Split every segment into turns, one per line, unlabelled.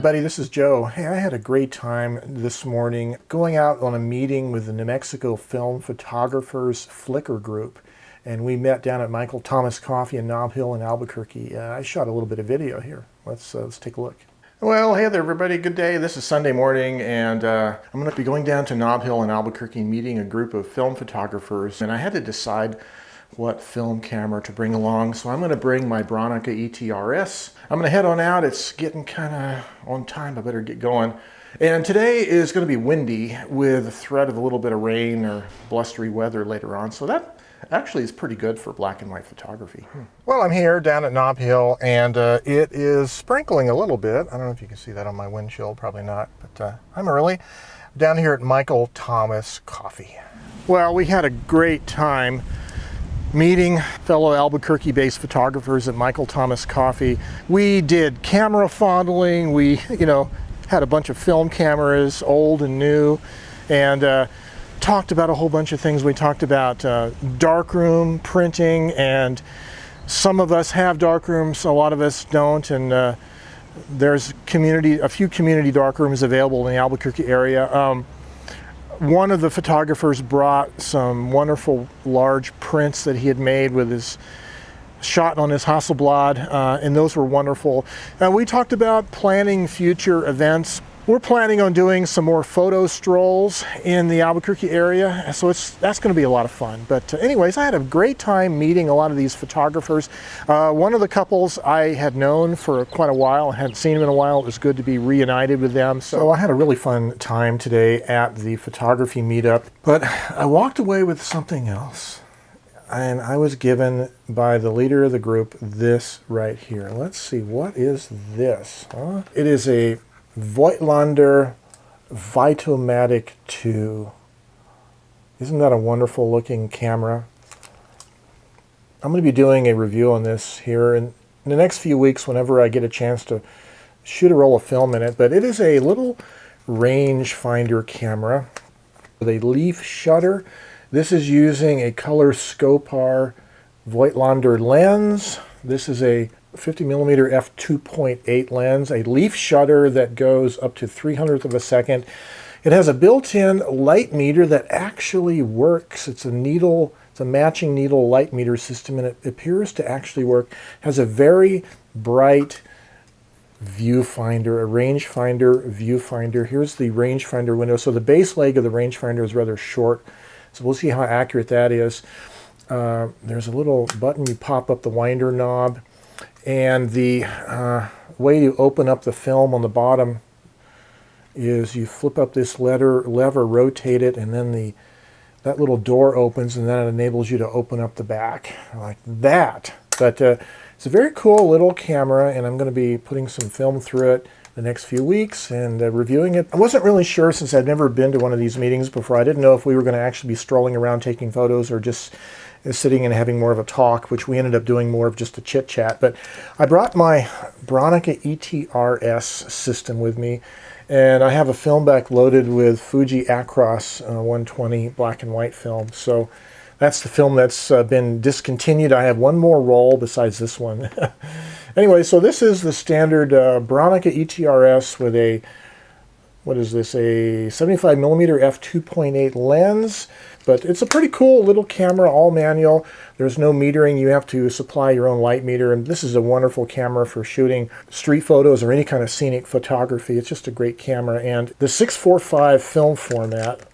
everybody, this is Joe. Hey, I had a great time this morning going out on a meeting with the New Mexico Film Photographers Flickr group, and we met down at Michael Thomas Coffee in Nob Hill in Albuquerque. I shot a little bit of video here. Let's take a look. Well, hey there everybody, good day. This is Sunday morning, and I'm going to be going down to Nob Hill in Albuquerque meeting a group of film photographers, and I had to decide what film camera to bring along, so I'm going to bring my Bronica ETRS. I'm going to head on out. It's getting kind of on time. I better get going. And today is going to be windy with a threat of a little bit of rain or blustery weather later on, so that actually is pretty good for black and white photography. Well, I'm here down at Nob Hill, and it is sprinkling a little bit. I don't know if you can see that on my windshield, probably not, but I'm early. Down here at Michael Thomas Coffee. Well, we had a great time meeting fellow Albuquerque-based photographers at Michael Thomas Coffee. We did camera fondling. We, had a bunch of film cameras, old and new, and talked about a whole bunch of things. We talked about darkroom printing, and some of us have darkrooms, a lot of us don't, and there's a few community darkrooms available in the Albuquerque area. One of the photographers brought some wonderful large prints that he had made with his shot on his Hasselblad, and those were wonderful. We talked about planning future events. We're planning on doing some more photo strolls in the Albuquerque area, so that's going to be a lot of fun. But anyways, I had a great time meeting a lot of these photographers. One of the couples I had known for quite a while, I hadn't seen them in a while. It was good to be reunited with them. So I had a really fun time today at the photography meetup, but I walked away with something else. And I was given by the leader of the group this right here. Let's see, what is this? It is a Voigtlander Vitomatic 2. Isn't that a wonderful looking camera? I'm going to be doing a review on this here in the next few weeks whenever I get a chance to shoot a roll of film in it. But it is a little rangefinder camera with a leaf shutter. This is using a Color Skopar Voigtlander lens. This is a 50mm f2.8 lens, a leaf shutter that goes up to 300th of a second. It has a built-in light meter that actually works. It's a matching needle light meter system, and it appears to actually work. It has a very bright viewfinder, a rangefinder viewfinder. Here's the rangefinder window. So the base leg of the rangefinder is rather short, so we'll see how accurate that is. There's a little button. You pop up the winder knob. And the way you open up the film on the bottom is you flip up this lever, rotate it, and then that little door opens, and then it enables you to open up the back like that. But it's a very cool little camera, and I'm going to be putting some film through it the next few weeks and reviewing it. I wasn't really sure, since I'd never been to one of these meetings before. I didn't know if we were going to actually be strolling around taking photos or just sitting and having more of a talk, which we ended up doing more of just a chit chat. But I brought my Bronica ETRS system with me, and I have a film back loaded with Fuji Acros 120 black and white film. So that's the film that's been discontinued. I have one more roll besides this one. Anyway, so this is the standard Bronica ETRS with a, what is this, a 75mm f2.8 lens. But it's a pretty cool little camera, all manual. There's no metering. You have to supply your own light meter. And this is a wonderful camera for shooting street photos or any kind of scenic photography. It's just a great camera. And the 645 film format,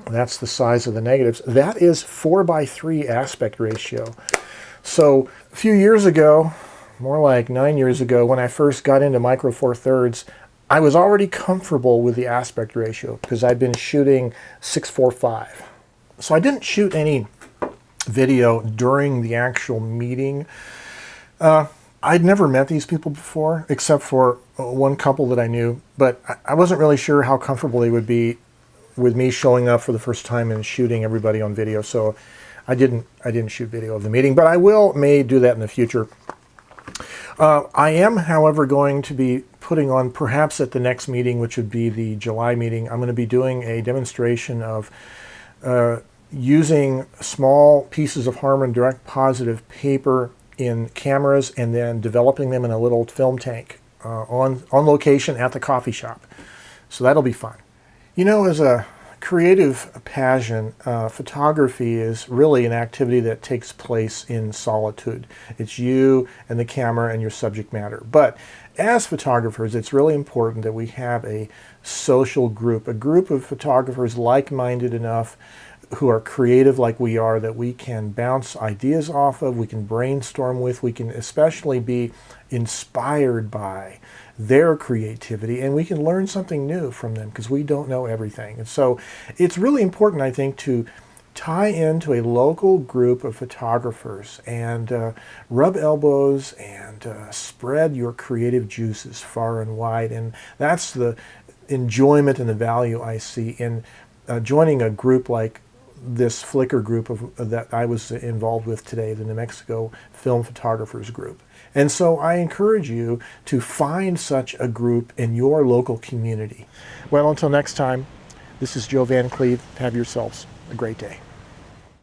that's the size of the negatives, that is 4:3 aspect ratio. So a few years ago, more like 9 years ago, when I first got into Micro Four Thirds, I was already comfortable with the aspect ratio because I'd been shooting 645. So I didn't shoot any video during the actual meeting. I'd never met these people before, except for one couple that I knew, but I wasn't really sure how comfortable they would be with me showing up for the first time and shooting everybody on video. So I didn't shoot video of the meeting, but I may do that in the future. I am, however, going to be putting on, perhaps at the next meeting, which would be the July meeting, I'm going to be doing a demonstration of using small pieces of Harman direct positive paper in cameras and then developing them in a little film tank on location at the coffee shop. So that'll be fun. You know, as a creative passion, photography is really an activity that takes place in solitude. It's you and the camera and your subject matter. But as photographers, it's really important that we have a social group, a group of photographers like-minded enough who are creative like we are, that we can bounce ideas off of, we can brainstorm with, we can especially be inspired by their creativity, and we can learn something new from them because we don't know everything. And so it's really important, I think, to tie into a local group of photographers and rub elbows and spread your creative juices far and wide. And that's the enjoyment and the value I see in joining a group like this Flickr group that I was involved with today, the New Mexico Film Photographers Group. And so I encourage you to find such a group in your local community. Well, until next time, this is Joe Van Cleve. Have yourselves a great day.